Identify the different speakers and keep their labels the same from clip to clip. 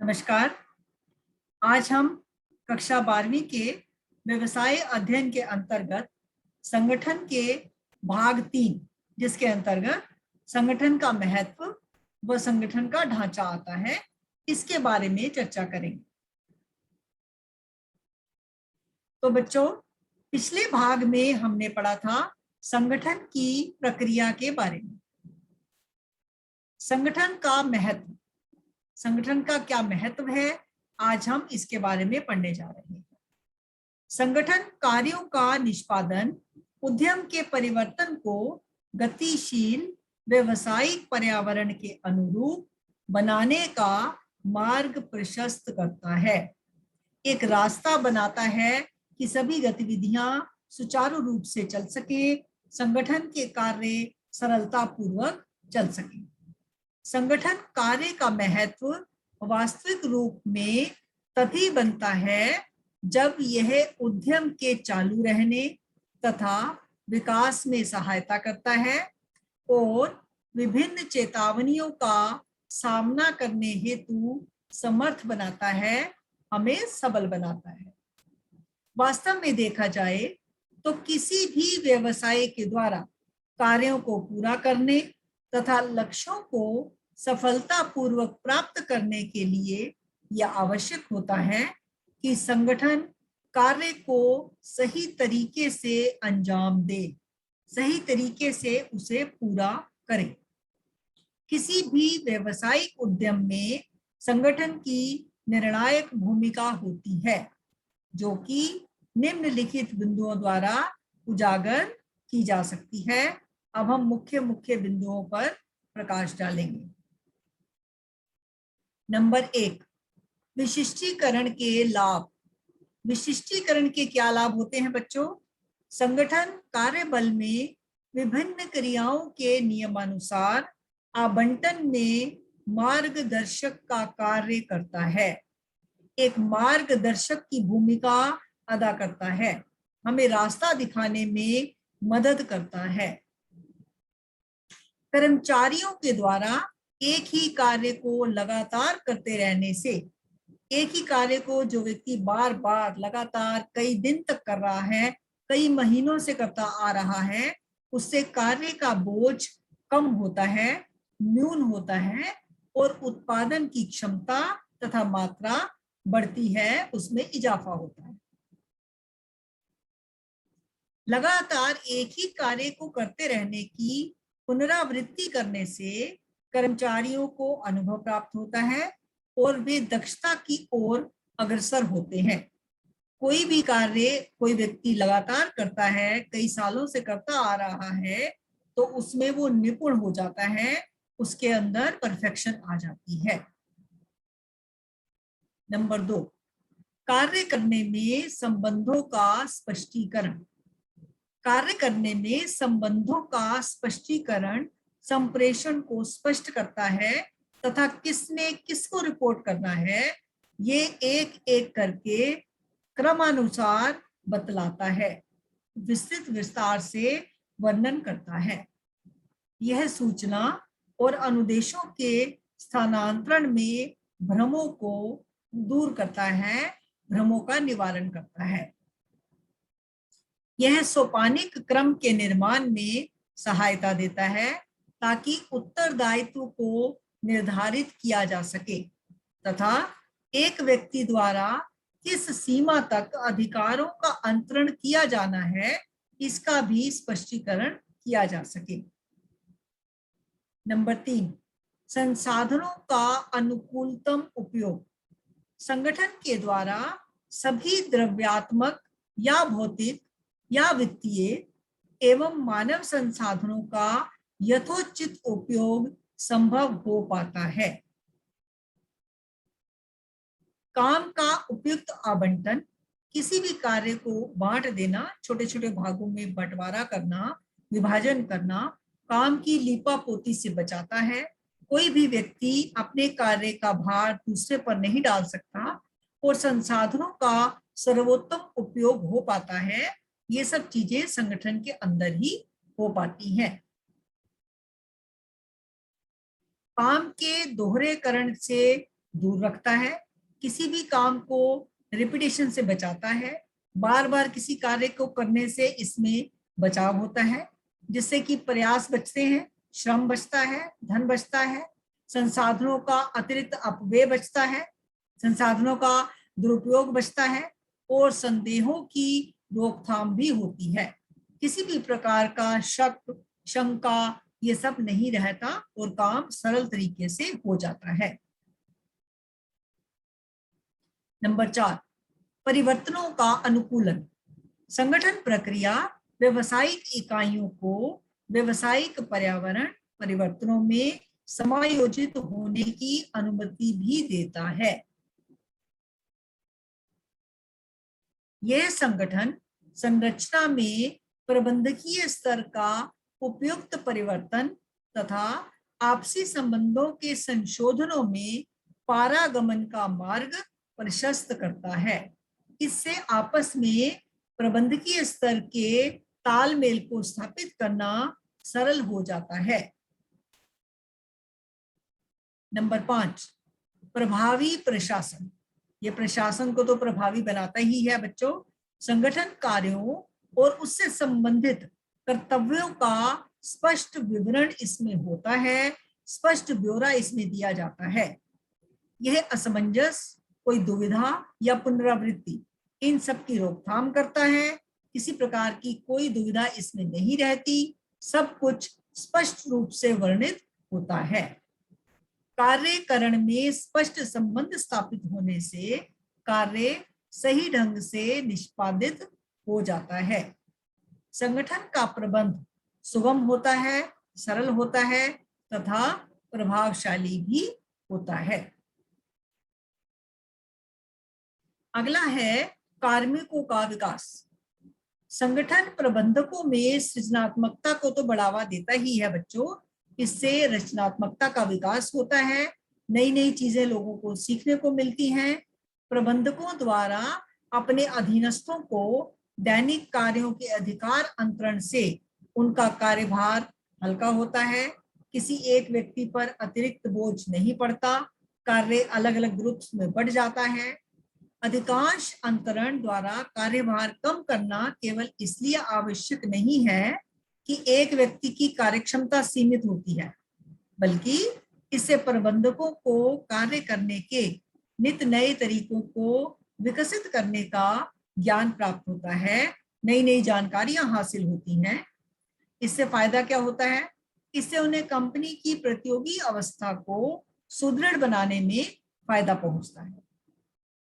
Speaker 1: नमस्कार। आज हम कक्षा 12वीं के व्यवसाय अध्ययन के अंतर्गत संगठन के भाग 3, जिसके अंतर्गत संगठन का महत्व व संगठन का ढांचा आता है, इसके बारे में चर्चा करेंगे। तो बच्चों, पिछले भाग में हमने पढ़ा था संगठन की प्रक्रिया के बारे में। संगठन का महत्व, संगठन का क्या महत्व है, आज हम इसके बारे में पढ़ने जा रहे हैं। संगठन कार्यों का निष्पादन उद्यम के परिवर्तन को गतिशील व्यवसायिक पर्यावरण के अनुरूप बनाने का मार्ग प्रशस्त करता है, एक रास्ता बनाता है कि सभी गतिविधियां सुचारू रूप से चल सके, संगठन के कार्य सरलता पूर्वक चल सके। संगठन कार्य का महत्व वास्तविक रूप में तभी बनता है जब यह उद्यम के चालू रहने तथा विकास में सहायता करता है और विभिन्न चेतावनियों का सामना करने हेतु समर्थ बनाता है, हमें सबल बनाता है। वास्तव में देखा जाए तो किसी भी व्यवसाय के द्वारा कार्यों को पूरा करने तथा लक्ष्यों को सफलतापूर्वक प्राप्त करने के लिए यह आवश्यक होता है कि संगठन कार्य को सही तरीके से अंजाम दे, सही तरीके से उसे पूरा करे। किसी भी व्यवसायिक उद्यम में संगठन की निर्णायक भूमिका होती है, जो कि निम्नलिखित बिंदुओं द्वारा उजागर की जा सकती है। अब हम मुख्य बिंदुओं पर प्रकाश डालेंगे। नंबर 1, विशिष्टीकरण के लाभ। विशिष्टीकरण के क्या लाभ होते हैं बच्चों? संगठन कार्यबल में विभिन्न क्रियाओं के नियमानुसार आवंटन में मार्गदर्शक का कार्य करता है, एक मार्गदर्शक की भूमिका अदा करता है, हमें रास्ता दिखाने में मदद करता है। कर्मचारियों के द्वारा एक ही कार्य को लगातार करते रहने से, एक ही कार्य को जो व्यक्ति बार बार लगातार कई दिन तक कर रहा है, कई महीनों से करता आ रहा है, उससे कार्य का बोझ कम होता है, न्यून होता है और उत्पादन की क्षमता तथा मात्रा बढ़ती है, उसमें इजाफा होता है। लगातार एक ही कार्य को करते रहने की पुनरावृत्ति करने से कर्मचारियों को अनुभव प्राप्त होता है और वे दक्षता की ओर अग्रसर होते हैं। कोई भी कार्य कोई व्यक्ति लगातार करता है, कई सालों से करता आ रहा है, तो उसमें वो निपुण हो जाता है, उसके अंदर परफेक्शन आ जाती है। नंबर 2, कार्य करने में संबंधों का स्पष्टीकरण। कार्य करने में संबंधों का स्पष्टीकरण संप्रेषण को स्पष्ट करता है तथा किसने किसको रिपोर्ट करना है, ये एक एक करके क्रमानुसार बतलाता है, विस्तृत विस्तार से वर्णन करता है। यह सूचना और अनुदेशों के स्थानांतरण में भ्रमों को दूर करता है, भ्रमों का निवारण करता है। यह सोपानिक क्रम के निर्माण में सहायता देता है ताकि उत्तरदायित्व को निर्धारित किया जा सके तथा एक व्यक्ति द्वारा किस सीमा तक अधिकारों का अंतरण किया जाना है, इसका भी स्पष्टीकरण किया जा सके। नंबर 3, संसाधनों का अनुकूलतम उपयोग। संगठन के द्वारा सभी द्रव्यात्मक या भौतिक या वित्तीय एवं मानव संसाधनों का यथोचित उपयोग संभव हो पाता है। काम का उपयुक्त आवंटन, किसी भी कार्य को बांट देना, छोटे छोटे भागों में बंटवारा करना, विभाजन करना, काम की लीपापोती से बचाता है। कोई भी व्यक्ति अपने कार्य का भार दूसरे पर नहीं डाल सकता और संसाधनों का सर्वोत्तम उपयोग हो पाता है। ये सब चीजें संगठन के अंदर ही हो पाती हैं। काम के दोहरेकरण से दूर रखता है, किसी भी काम को रिपीटेशन से बचाता है, बार बार किसी कार्य को करने से इसमें बचाव होता है, जिससे कि प्रयास बचते हैं, श्रम बचता है, धन बचता है, संसाधनों का अतिरिक्त अपव्यय बचता है, संसाधनों का दुरुपयोग बचता है और संदेहों की रोकथाम भी होती है। किसी भी प्रकार का शक, शंका ये सब नहीं रहता और काम सरल तरीके से हो जाता है। नंबर 4, परिवर्तनों का अनुकूलन। संगठन प्रक्रिया व्यवसायिक इकाइयों को व्यवसायिक पर्यावरण परिवर्तनों में समायोजित होने की अनुमति भी देता है। यह संगठन संरचना में प्रबंधकीय स्तर का उपयुक्त परिवर्तन तथा आपसी संबंधों के संशोधनों में पारागमन का मार्ग प्रशस्त करता है। इससे आपस में प्रबंधकीय स्तर के तालमेल को स्थापित करना सरल हो जाता है। नंबर 5, प्रभावी प्रशासन। ये प्रशासन को तो प्रभावी बनाता ही है बच्चों। संगठन कार्यों और उससे संबंधित कर्तव्यों का स्पष्ट विवरण इसमें होता है, स्पष्ट ब्यौरा इसमें दिया जाता है। यह असमंजस, कोई दुविधा या पुनरावृत्ति इन सब की रोकथाम करता है। किसी प्रकार की कोई दुविधा इसमें नहीं रहती, सब कुछ स्पष्ट रूप से वर्णित होता है। कार्यकरण में स्पष्ट संबंध स्थापित होने से कार्य सही ढंग से निष्पादित हो जाता है। संगठन का प्रबंध सुगम होता है, सरल होता है तथा प्रभावशाली भी होता है। अगला है कार्मिकों का विकास। संगठन प्रबंधकों में सृजनात्मकता को तो बढ़ावा देता ही है बच्चों। इससे रचनात्मकता का विकास होता है, नई नई चीजें लोगों को सीखने को मिलती हैं। प्रबंधकों द्वारा अपने अधीनस्थों को दैनिक कार्यों के अधिकार अंतरण से उनका कार्यभार हल्का होता है, किसी एक व्यक्ति पर अतिरिक्त बोझ नहीं पड़ता, कार्य अलग अलग ग्रुप्स में बढ़ जाता है। अधिकांश अंतरण द्वारा कार्यभार कम करना केवल इसलिए आवश्यक नहीं है कि एक व्यक्ति की कार्यक्षमता सीमित होती है, बल्कि इससे प्रबंधकों को कार्य करने के नित नए तरीकों को विकसित करने का ज्ञान प्राप्त होता है, नई नई जानकारियां हासिल होती हैं। इससे फायदा क्या होता है? इससे उन्हें कंपनी की प्रतियोगी अवस्था को सुदृढ़ बनाने में फायदा पहुंचता है।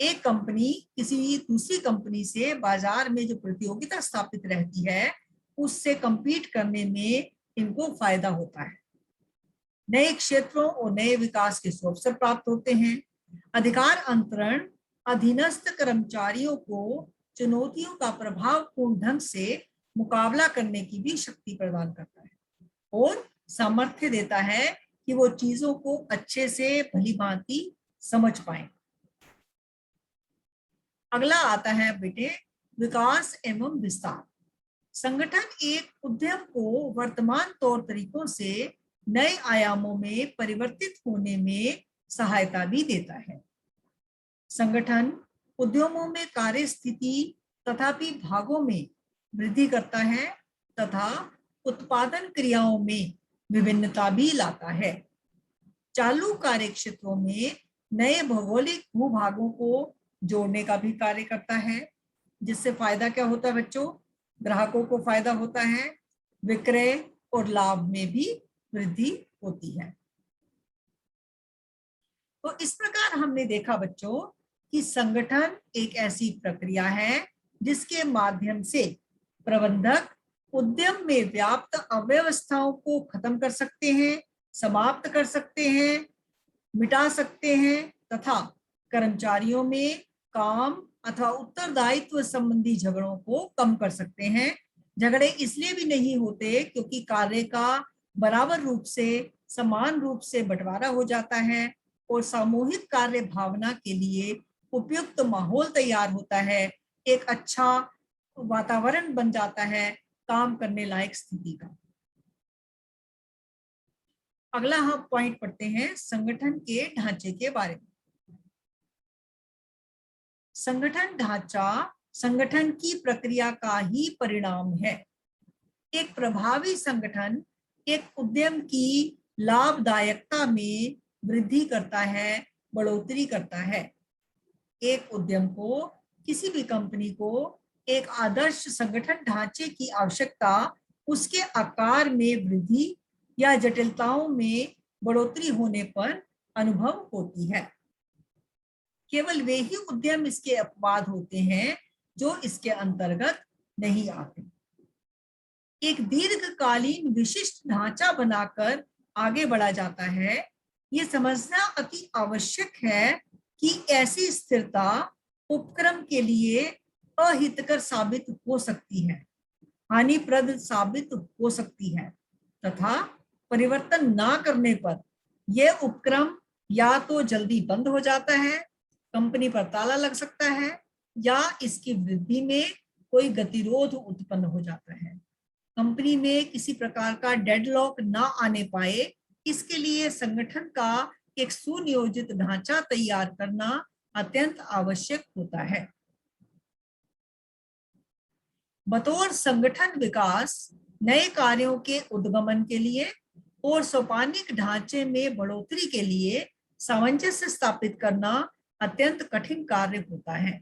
Speaker 1: एक कंपनी किसी दूसरी कंपनी से बाजार में जो प्रतियोगिता स्थापित रहती है उससे compete करने में इनको फायदा होता है। नए क्षेत्रों और नए विकास के अवसर प्राप्त होते हैं। अधिकार अंतरण अधीनस्थ कर्मचारियों को चुनौतियों का प्रभावपूर्ण ढंग से मुकाबला करने की भी शक्ति प्रदान करता है और सामर्थ्य देता है कि वो चीजों को अच्छे से भली भांति समझ पाए। अगला आता है बेटे विकास एवं विस्तार। संगठन एक उद्यम को वर्तमान तौर तरीकों से नए आयामों में परिवर्तित होने में सहायता भी देता है। संगठन उद्यमों में कार्य स्थिति तथापि भागों में वृद्धि करता है तथा उत्पादन क्रियाओं में विभिन्नता भी लाता है। चालू कार्य क्षेत्रों में नए भौगोलिक भूभागों को जोड़ने का भी कार्य करता है, जिससे फायदा क्या होता है बच्चों? ग्राहकों को फायदा होता है, विक्रय और लाभ में भी वृद्धि होती है। तो इस प्रकार हमने देखा बच्चों कि संगठन एक ऐसी प्रक्रिया है जिसके माध्यम से प्रबंधक उद्यम में व्याप्त अव्यवस्थाओं को खत्म कर सकते हैं, समाप्त कर सकते हैं, मिटा सकते हैं तथा कर्मचारियों में काम अथवा उत्तरदायित्व संबंधी झगड़ों को कम कर सकते हैं। झगड़े इसलिए भी नहीं होते क्योंकि कार्य का बराबर रूप से समान रूप से बंटवारा हो जाता है और सामूहिक कार्य भावना के लिए उपयुक्त माहौल तैयार होता है, एक अच्छा वातावरण बन जाता है काम करने लायक स्थिति का। अगला हम पॉइंट पढ़ते हैं संगठन के ढांचे के बारे में। संगठन ढांचा संगठन की प्रक्रिया का ही परिणाम है। एक प्रभावी संगठन एक उद्यम की लाभदायकता में वृद्धि करता है, बढ़ोतरी करता है। एक उद्यम को, किसी भी कंपनी को एक आदर्श संगठन ढांचे की आवश्यकता उसके आकार में वृद्धि या जटिलताओं में बढ़ोतरी होने पर अनुभव होती है। केवल वे ही उद्यम इसके अपवाद होते हैं जो इसके अंतर्गत नहीं आते। एक दीर्घकालीन विशिष्ट ढांचा बनाकर आगे बढ़ा जाता है। ये समझना अति आवश्यक है कि ऐसी स्थिरता उपक्रम के लिए अहितकर साबित हो सकती है, हानिप्रद साबित हो सकती है तथा परिवर्तन ना करने पर यह उपक्रम या तो जल्दी बंद हो जाता है, कंपनी पर ताला लग सकता है, या इसकी वृद्धि में कोई गतिरोध उत्पन्न हो जाता है। कंपनी में किसी प्रकार का डेडलॉक ना आने पाए, इसके लिए संगठन का एक सुनियोजित ढांचा तैयार करना अत्यंत आवश्यक होता है। बतौर संगठन विकास, नए कार्यों के उद्गमन के लिए और सोपानिक ढांचे में बढ़ोतरी के लिए सामंजस्य स्थापित करना अत्यंत कठिन कार्य होता है।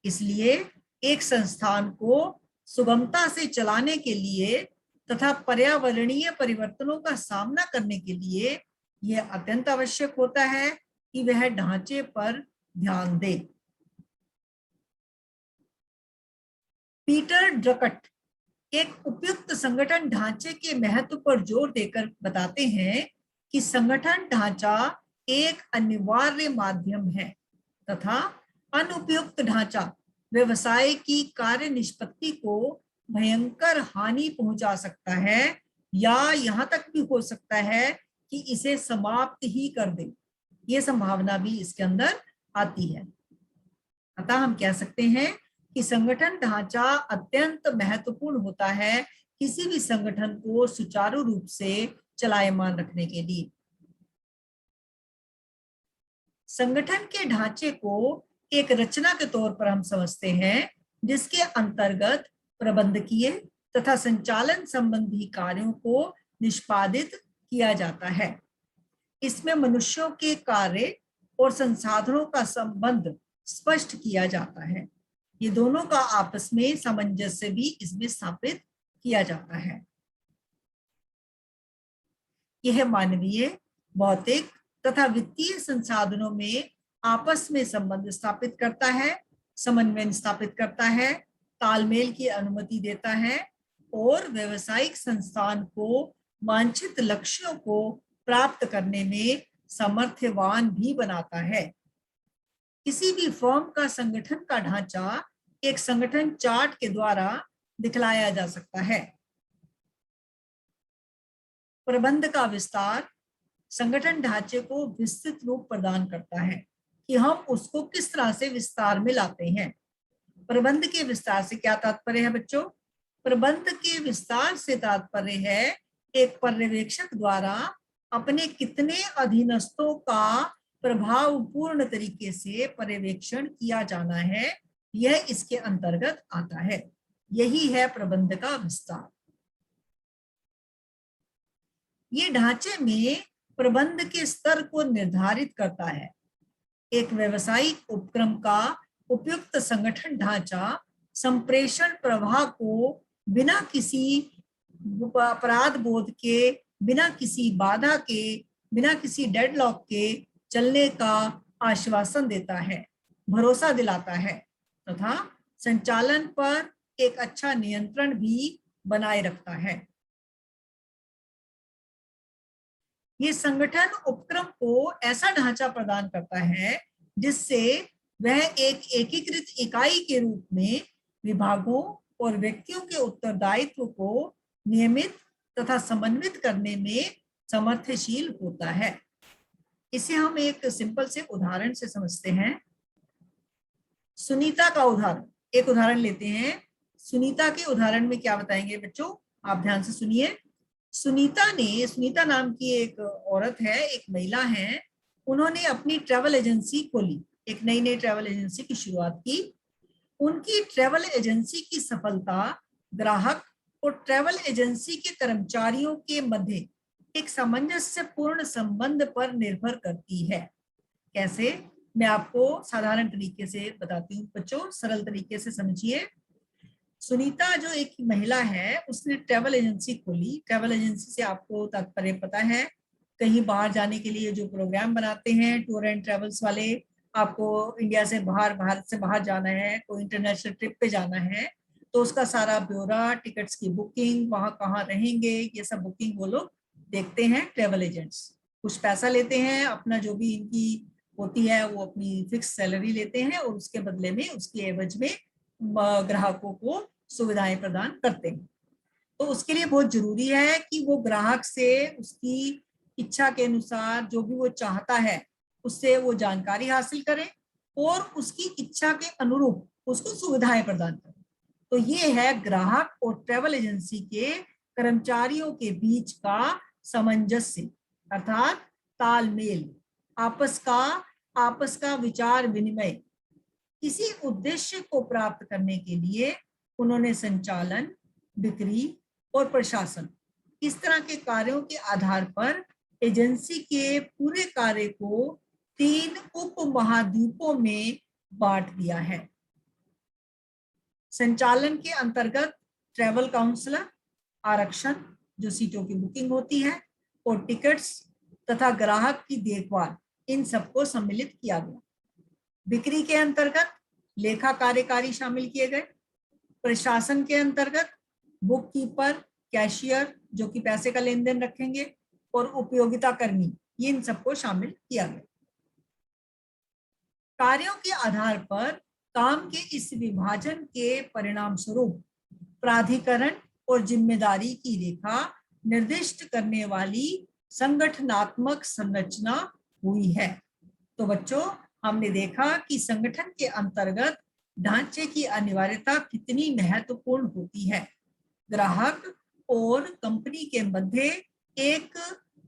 Speaker 1: इसलिए एक संस्थान को सुगमता से चलाने के लिए तथा पर्यावरणीय परिवर्तनों का सामना करने के लिए यह अत्यंत आवश्यक होता है कि वह ढांचे पर ध्यान दे। पीटर ड्रकट एक उपयुक्त संगठन ढांचे के महत्व पर जोर देकर बताते हैं कि संगठन ढांचा एक अनिवार्य माध्यम है तथा अनुपयुक्त ढांचा व्यवसाय की कार्य निष्पत्ति को भयंकर हानि पहुंचा सकता है, या यहां तक भी हो सकता है कि इसे समाप्त ही कर दे। यह संभावना भी इसके अंदर आती है। अतः हम कह सकते हैं कि संगठन ढांचा अत्यंत महत्वपूर्ण होता है किसी भी संगठन को सुचारू रूप से चलायमान रखने के लिए। संगठन के ढांचे को एक रचना के तौर पर हम समझते हैं जिसके अंतर्गत प्रबंधकीय तथा संचालन संबंधी कार्यों को निष्पादित किया जाता है। इसमें मनुष्यों के कार्य और संसाधनों का संबंध स्पष्ट किया जाता है। ये दोनों का आपस में सामंजस्य भी इसमें स्थापित किया जाता है। यह मानवीय, भौतिक तथा वित्तीय संसाधनों में आपस में संबंध स्थापित करता है, समन्वय स्थापित करता है, तालमेल की अनुमति देता है और व्यवसायिक संस्थान को वांछित लक्ष्यों को प्राप्त करने में सामर्थ्यवान भी बनाता है। किसी भी फर्म का संगठन का ढांचा एक संगठन चार्ट के द्वारा दिखलाया जा सकता है। प्रबंध का विस्तार संगठन ढांचे को विस्तृत रूप प्रदान करता है कि हम उसको किस तरह से विस्तार में लाते हैं। प्रबंध के विस्तार से क्या तात्पर्य है बच्चों? प्रबंध के विस्तार से तात्पर्य है एक पर्यवेक्षक द्वारा अपने कितने अधीनस्थों का प्रभावपूर्ण तरीके से पर्यवेक्षण किया जाना है, यह इसके अंतर्गत आता है। यही है प्रबंध का विस्तार। ये ढांचे में प्रबंध के स्तर को निर्धारित करता है। एक व्यवसायिक उपक्रम का उपयुक्त संगठन ढांचा संप्रेषण प्रवाह को बिना किसी अपराध बोध के, बिना किसी बाधा के, बिना किसी डेडलॉक के चलने का आश्वासन देता है, भरोसा दिलाता है तथा संचालन पर एक अच्छा नियंत्रण भी बनाए रखता है। ये संगठन उपक्रम को ऐसा ढांचा प्रदान करता है जिससे वह एक एकीकृत इकाई के रूप में विभागों और व्यक्तियों के उत्तरदायित्व को नियमित तथा समन्वित करने में समर्थशील होता है। इसे हम एक सिंपल से उदाहरण से समझते हैं। सुनीता का उदाहरण, एक उदाहरण लेते हैं। सुनीता के उदाहरण में क्या बताएंगे बच्चों, आप ध्यान से सुनिए। सुनीता नाम की एक औरत है, एक महिला है, उन्होंने अपनी ट्रैवल एजेंसी खोली एक नई नई ट्रैवल एजेंसी की शुरुआत की। उनकी ट्रैवल एजेंसी की सफलता ग्राहक और ट्रैवल एजेंसी के कर्मचारियों के मध्य एक सामंजस्यपूर्ण संबंध पर निर्भर करती है। कैसे, मैं आपको साधारण तरीके से बताती हूँ बच्चों, सरल तरीके से समझिए। सुनीता जो एक महिला है, उसने ट्रैवल एजेंसी खोली। ट्रैवल एजेंसी से आपको तात्पर्य पता है, कहीं बाहर जाने के लिए जो प्रोग्राम बनाते हैं टूर एंड ट्रैवल्स वाले, आपको इंडिया से बाहर, भारत से बाहर जाना है, कोई इंटरनेशनल ट्रिप पे जाना है, तो उसका सारा ब्यौरा, टिकट्स की बुकिंग, वहां कहाँ रहेंगे, ये सब बुकिंग वो लोग देखते हैं ट्रैवल एजेंट्स। कुछ पैसा लेते हैं, अपना जो भी इनकी होती है वो अपनी फिक्स सैलरी लेते हैं और उसके बदले में, उसके एवज में ग्राहकों को सुविधाएं प्रदान करते हैं। तो उसके लिए बहुत जरूरी है कि वो ग्राहक से उसकी इच्छा के अनुसार जो भी वो चाहता है उससे वो जानकारी हासिल करें और उसकी इच्छा के अनुरूप उसको सुविधाएं प्रदान करें। तो ये है ग्राहक और ट्रैवल एजेंसी के कर्मचारियों के बीच का सामंजस्य, अर्थात तालमेल, आपस का विचार विनिमय। इसी उद्देश्य को प्राप्त करने के लिए उन्होंने संचालन, बिक्री और प्रशासन, इस तरह के कार्यों के आधार पर एजेंसी के पूरे कार्य को 3 उप महाद्वीपों में बांट दिया है। संचालन के अंतर्गत ट्रैवल काउंसलर, आरक्षण जो सीटों की बुकिंग होती है, और टिकट्स तथा ग्राहक की देखभाल, इन सबको सम्मिलित किया गया। बिक्री के अंतर्गत लेखा कार्यकारी शामिल किए गए। प्रशासन के अंतर्गत बुक कीपर, कैशियर जो कि पैसे का लेन देन रखेंगे, और उपयोगिता कर्मी, ये इन सबको शामिल किया गया। कार्यों के आधार पर काम के इस विभाजन के परिणाम स्वरूप प्राधिकरण और जिम्मेदारी की रेखा निर्दिष्ट करने वाली संगठनात्मक संरचना हुई है। तो बच्चों, हमने देखा कि संगठन के अंतर्गत ढांचे की अनिवार्यता कितनी महत्वपूर्ण होती है। ग्राहक और कंपनी के मध्य एक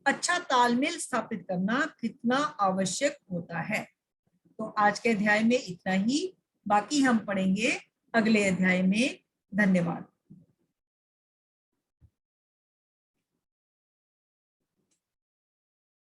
Speaker 1: अच्छा तालमेल स्थापित करना कितना आवश्यक होता है। तो आज के अध्याय में इतना ही, बाकी हम पढ़ेंगे अगले अध्याय में। धन्यवाद।